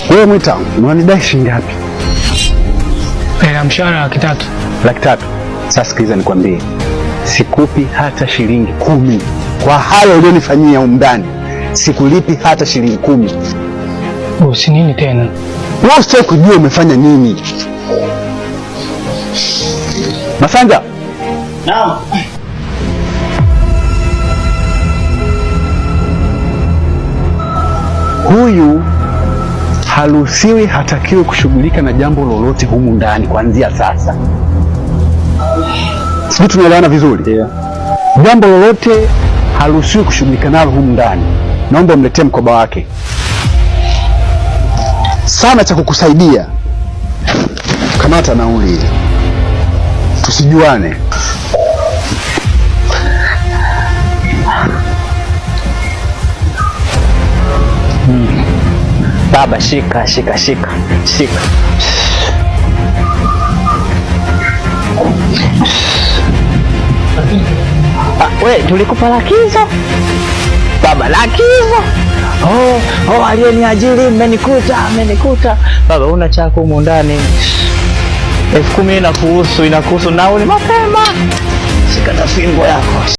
Wewe Mwita, unanidai shilingi ngapi? Mshahara $300. $300. Sasa sikiliza nikwambie. Sikupi hata shilingi 10. Kwa hayo ulionifanyia umndani, sikulipi hata shilingi 10. Bosi, nini tena? Wewe usitaki kujua umefanya nini. Masanja. Naam. Huyu haruhusiwi, hatakiwi kushughulika na jambo lolote humu ndani kuanzia sasa. Sisi tunaelewana vizuri? Yeah. Jambo lolote haruhusiwi kushughulika nalo humu ndani. Naomba umletee mkoba wake. Sana cha kukusaidia. Kamata nauli. Tusijuane. Baba, shika. We, tulikupa lakizo baba, lakizo. Aliyeniajiri amenikuta. Baba, una chako humu ndani. 10,000 inakuhusu nauli mapema. Shika na fimbo yako.